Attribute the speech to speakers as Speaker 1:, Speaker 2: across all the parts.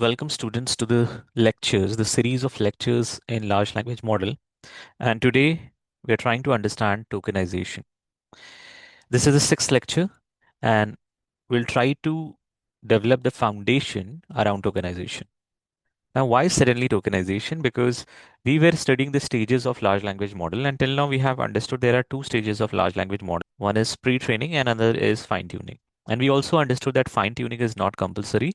Speaker 1: Welcome students to the lectures, the series of lectures in large language model. And today we are trying to understand tokenization. This is the sixth lecture and we'll try to develop the foundation around tokenization. Now, why suddenly tokenization? Because we were studying the stages of large language model. Until now, we have understood there are two stages of large language model. One is pre-training and another is fine-tuning. And we also understood that fine-tuning is not compulsory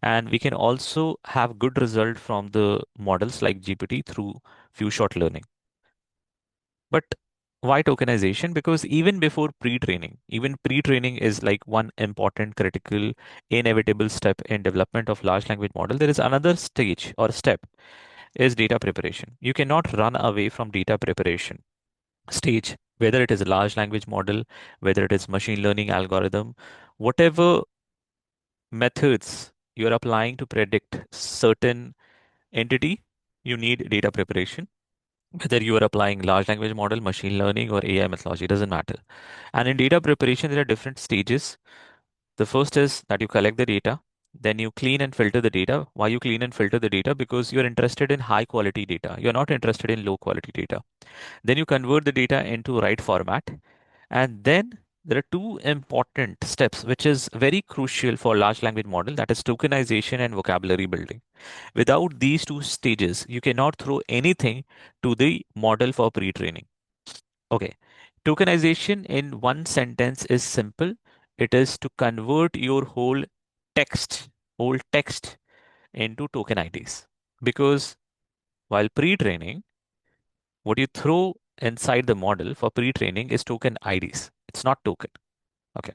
Speaker 1: and we can also have good result from the models like GPT through few shot learning. But why tokenization? Because even pre-training is like one important, critical, inevitable step in development of large language model. There is another stage or step is data preparation. You cannot run away from data preparation stage, whether it is a large language model, whether it is machine learning algorithm, whatever methods you're applying to predict certain entity, you need data preparation. Whether you are applying large language model, machine learning, or AI methodology, doesn't matter. And in data preparation, there are different stages. The first is that you collect the data, then you clean and filter the data. Why you clean and filter the data? Because you're interested in high quality data. You're not interested in low quality data. Then you convert the data into right format. And then there are two important steps, which is very crucial for large language model, that is tokenization and vocabulary building. Without these two stages, you cannot throw anything to the model for pre-training. Okay. Tokenization in one sentence is simple. It is to convert your whole text into token IDs. Because while pre-training, what you throw inside the model for pre-training is token IDs. It's not token. Okay.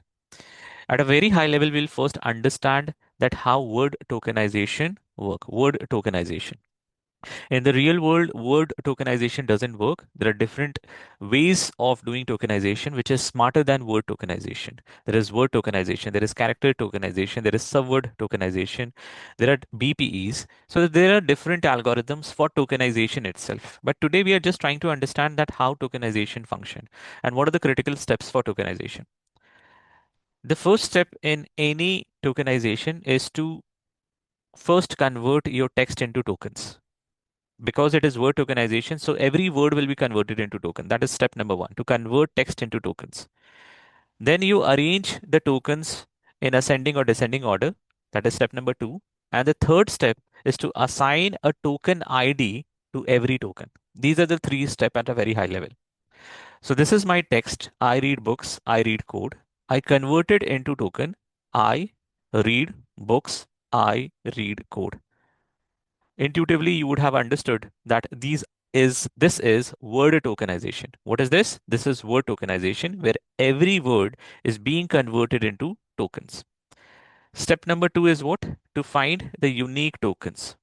Speaker 1: At a very high level, we'll first understand that how word tokenization work. Word tokenization. In the real world, word tokenization doesn't work. There are different ways of doing tokenization, which is smarter than word tokenization. There is word tokenization, there is character tokenization, there is subword tokenization, there are BPEs. So there are different algorithms for tokenization itself. But today we are just trying to understand that how tokenization function and what are the critical steps for tokenization. The first step in any tokenization is to first convert your text into tokens because it is word tokenization. So every word will be converted into token. That is step number one, to convert text into tokens. Then you arrange the tokens in ascending or descending order. That is step number two. And the third step is to assign a token ID to every token. These are the three steps at a very high level. So this is my text. I read books. I read code. I convert it into token. I read books. I read code. Intuitively you would have understood that this is word tokenization. What is this? This is word tokenization where every word is being converted into tokens. Step number two is what? To find the unique tokens.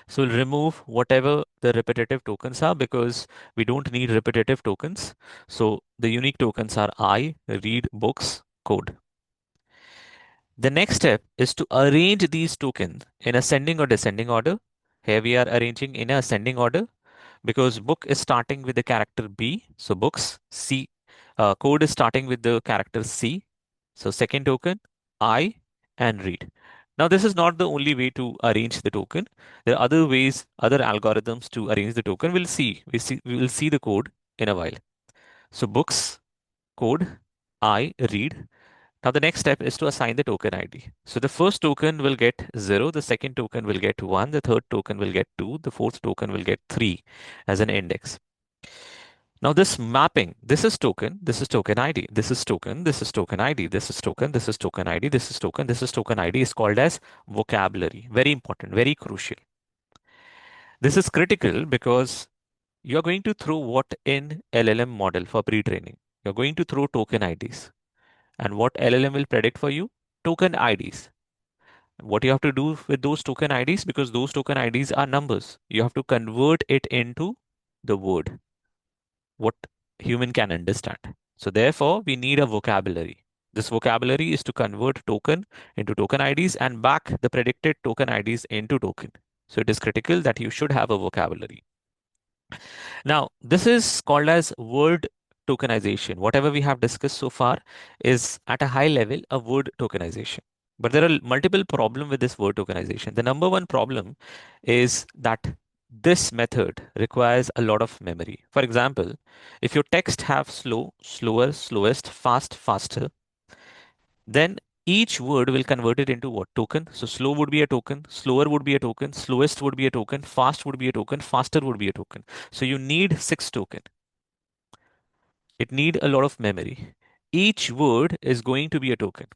Speaker 1: So we'll remove whatever the repetitive tokens are because we don't need repetitive tokens. So the unique tokens are I, read, books, code. The next step is to arrange these tokens in ascending or descending order. Here we are arranging in ascending order because book is starting with the character B. So books, C. Code is starting with the character C. So second token, I and read. Now this is not the only way to arrange the token. There are other ways, other algorithms to arrange the token. We will see the code in a while. So books, code, I, read. Now the next step is to assign the token ID. So the first token will get 0, the second token will get 1, the third token will get 2, the fourth token will get 3 as an index. Now this mapping, this is token ID, this is token, this is token ID, this is token, this is token ID, this is token, this is token ID is called as vocabulary. Very important, very crucial. This is critical because you're going to throw what in LLM model for pre-training. You're going to throw token IDs. And what LLM will predict for you? Token IDs. What you have to do with those token IDs, because those token IDs are numbers, you have to convert it into the word, what human can understand. So therefore, we need a vocabulary. This vocabulary is to convert token into token IDs and back the predicted token IDs into token. So it is critical that you should have a vocabulary. Now, this is called as word tokenization. Whatever we have discussed so far is at a high level a word tokenization. But there are multiple problems with this word tokenization. The number one problem is that this method requires a lot of memory. For example, if your text have slow, slower, slowest, fast, faster, then each word will convert it into what? Token. So slow would be a token, slower would be a token, slowest would be a token, fast would be a token, faster would be a token. So you need six token. It need a lot of memory. Each word is going to be a token.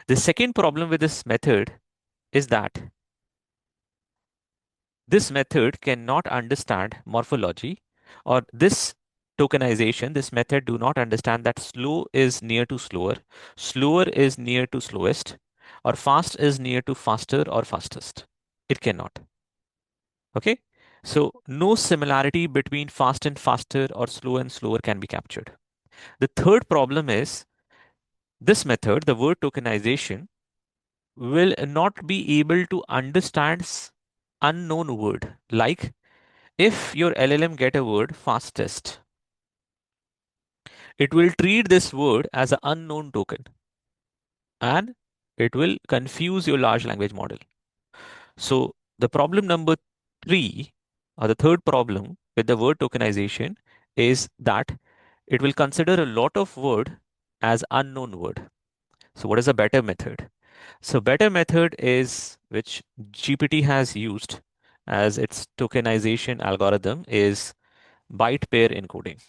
Speaker 1: The second problem with this method is that this method cannot understand morphology, or this tokenization, this method do not understand that slow is near to slower, slower is near to slowest, or fast is near to faster or fastest. It cannot. Okay. So no similarity between fast and faster or slow and slower can be captured. The third problem is this method, the word tokenization, will not be able to understand unknown word. Like if your LLM get a word fastest, it will treat this word as an unknown token and it will confuse your large language model. So the problem number three, or the third problem with the word tokenization, is that it will consider a lot of word as unknown word. So what is a better method? So better method is, which GPT has used as its tokenization algorithm, is byte pair encoding,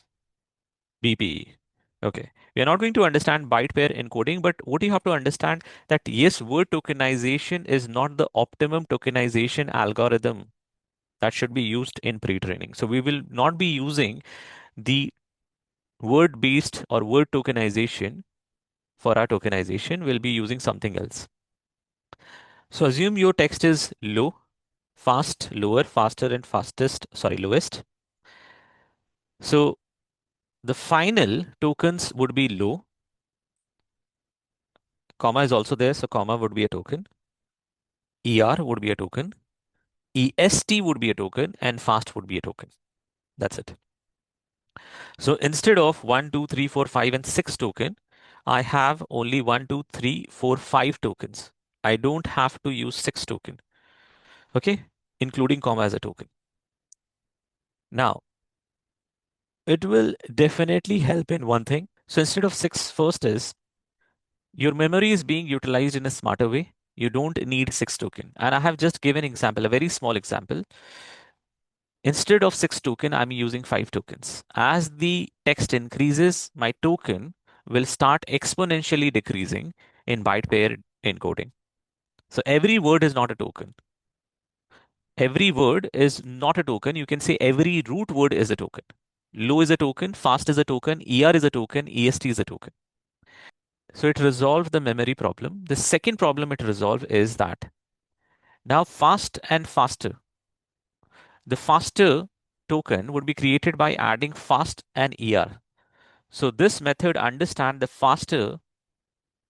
Speaker 1: BPE. Okay. We are not going to understand byte pair encoding, but what you have to understand that yes, word tokenization is not the optimum tokenization algorithm that should be used in pre-training. So we will not be using the word-based or word tokenization for our tokenization. We'll be using something else. So assume your text is low, fast, lower, faster, and fastest, sorry, lowest. So the final tokens would be low, comma is also there, so comma would be a token, ER would be a token, EST would be a token, and fast would be a token. That's it. So instead of 1, 2, 3, 4, 5, and 6 token, I have only 1, 2, 3, 4, 5 tokens. I don't have to use 6 token. Okay, including comma as a token. Now, it will definitely help in one thing. So instead of 6, first is your memory is being utilized in a smarter way. You don't need 6 token. And I have just given example, a very small example. Instead of 6 token, I'm using 5 tokens. As the text increases, my token will start exponentially decreasing in byte pair encoding. So every word is not a token. Every word is not a token. You can say every root word is a token. Low is a token, fast is a token, ER is a token, EST is a token. So it resolved the memory problem. The second problem it resolved is that now fast and faster. The faster token would be created by adding fast and ER. So this method understand the faster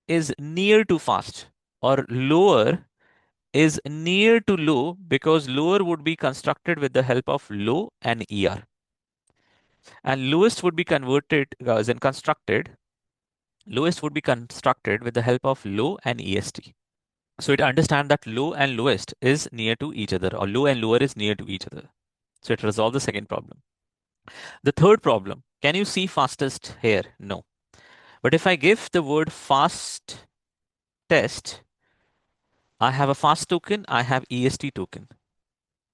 Speaker 1: is near to fast, or lower is near to low, because lower would be constructed with the help of low and ER. And lowest would be converted as in constructed. Lowest would be constructed with the help of low and EST. So it understands that low and lowest is near to each other, or low and lower is near to each other. So it resolves the second problem. The third problem, can you see fastest here? No. But if I give the word fast test, I have a fast token, I have EST token.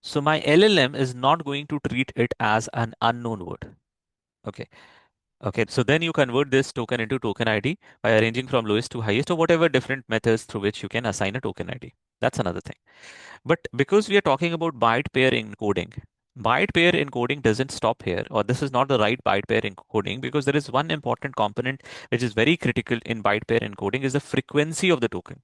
Speaker 1: So my LLM is not going to treat it as an unknown word. Okay. Okay. So then you convert this token into token ID by arranging from lowest to highest, or whatever different methods through which you can assign a token ID. That's another thing. But because we are talking about byte pair encoding doesn't stop here, or this is not the right byte pair encoding, because there is one important component which is very critical in byte pair encoding is the frequency of the token.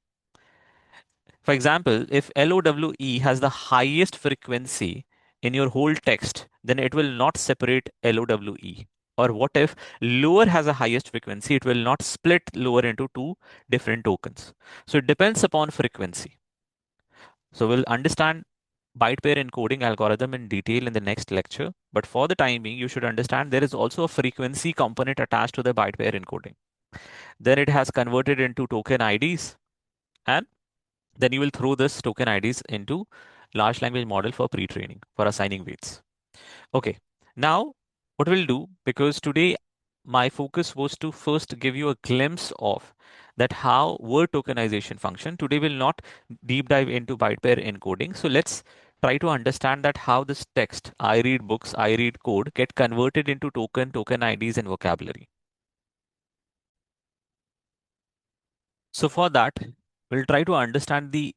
Speaker 1: For example, if LOWE has the highest frequency in your whole text, then it will not separate LOWE. Or what if lower has a highest frequency, it will not split lower into two different tokens. So it depends upon frequency. So we'll understand byte pair encoding algorithm in detail in the next lecture. But for the time being, you should understand there is also a frequency component attached to the byte pair encoding. Then it has converted into token IDs and Then you will throw this token IDs into large language model for pre-training, for assigning weights. Okay. Now, what we'll do, because today my focus was to first give you a glimpse of that how word tokenization function. Today we'll not deep dive into byte pair encoding. So let's try to understand that how this text, I read books, I read code, get converted into token IDs and vocabulary. So for that, we'll try to understand the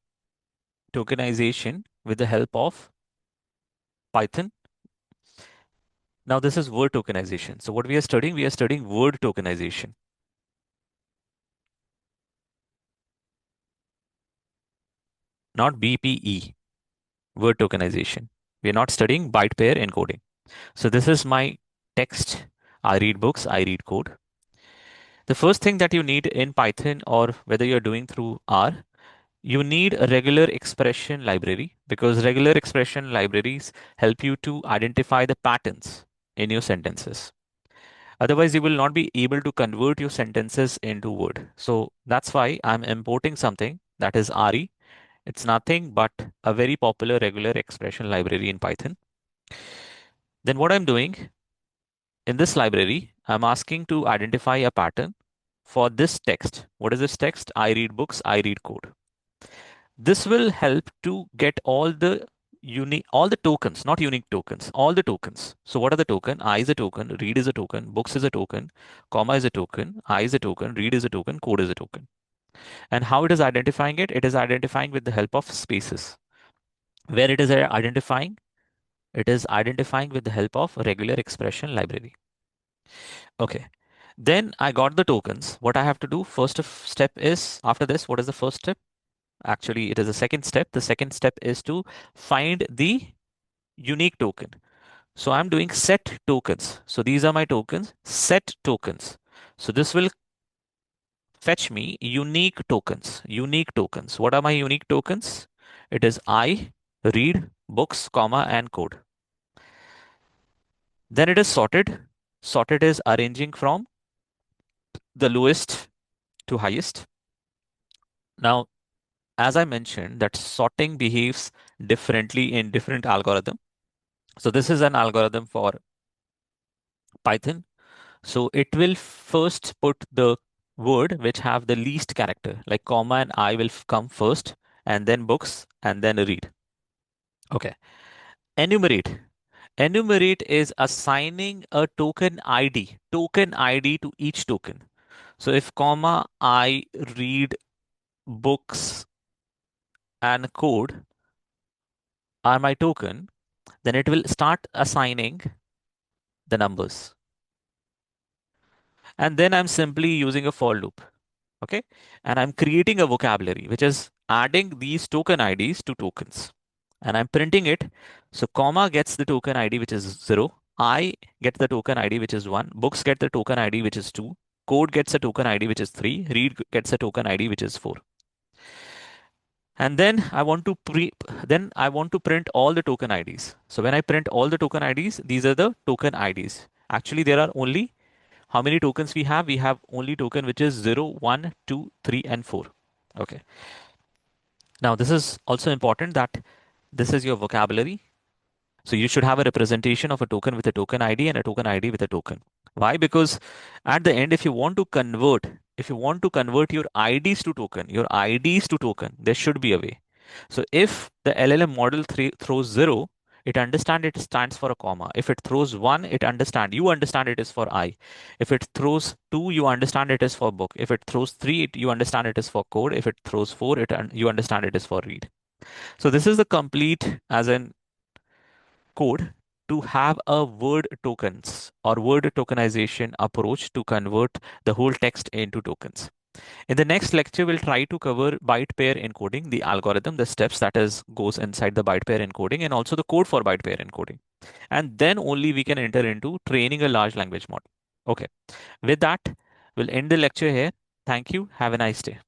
Speaker 1: tokenization with the help of Python. Now this is word tokenization. So what we are studying word tokenization, not BPE, word tokenization. We are not studying byte pair encoding. So this is my text. I read books, I read code. The first thing that you need in Python or whether you're doing through R, you need a regular expression library because regular expression libraries help you to identify the patterns in your sentences. Otherwise, you will not be able to convert your sentences into Word. So that's why I'm importing something that is RE. It's nothing but a very popular regular expression library in Python. Then what I'm doing in this library, I'm asking to identify a pattern for this text. What is this text? I read books, I read code. This will help to get all the tokens, not unique tokens, all the tokens. So what are the token? I is a token, read is a token, books is a token, comma is a token, I is a token, read is a token, code is a token. And how it is identifying it? It is identifying with the help of spaces. Where it is identifying? It is identifying with the help of a regular expression library. Okay. Then I got the tokens. What I have to do step is after this, what is the first step? Actually, it is the second step. The second step is to find the unique token. So I'm doing set tokens. So these are my tokens, set tokens. So this will fetch me unique tokens. Unique tokens. What are my unique tokens? It is I, read, books, comma, and code. Then it is sorted. Sorted is arranging from the lowest to highest. Now, as I mentioned, that sorting behaves differently in different algorithm. So this is an algorithm for Python. So it will first put the word which have the least character, like comma and I will come first, and then books, and then read. Okay. Enumerate. Enumerate is assigning a token ID to each token. So if comma I read books and code are my token, then it will start assigning the numbers. And then I'm simply using a for loop. Okay. And I'm creating a vocabulary, which is adding these token IDs to tokens. And I'm printing it. So comma gets the token ID, which is 0. I get the token ID, which is 1. Books get the token ID, which is 2. Code gets a token ID, which is 3. Read gets a token ID, which is 4. And then I want to print all the token IDs. So when I print all the token IDs, these are the token IDs. Actually, there are only how many tokens we have? We have only token which is 0, 1, 2, 3, and 4. Okay. Now this is also important that this is your vocabulary. So you should have a representation of a token with a token ID and a token ID with a token. Why? Because at the end, if you want to convert your IDs to token, there should be a way. So if the LLM model throws 0, it understand it stands for a comma. If it throws 1, you understand it is for I. If it throws 2, you understand it is for book. If it throws 3, you understand it is for code. If it throws 4, you understand it is for read. So this is the complete as in code to have a word tokens or word tokenization approach to convert the whole text into tokens. In the next lecture, we'll try to cover byte pair encoding, the algorithm, the steps that is goes inside the byte pair encoding, and also the code for byte pair encoding. And then only we can enter into training a large language model. Okay. With that, we'll end the lecture here. Thank you. Have a nice day.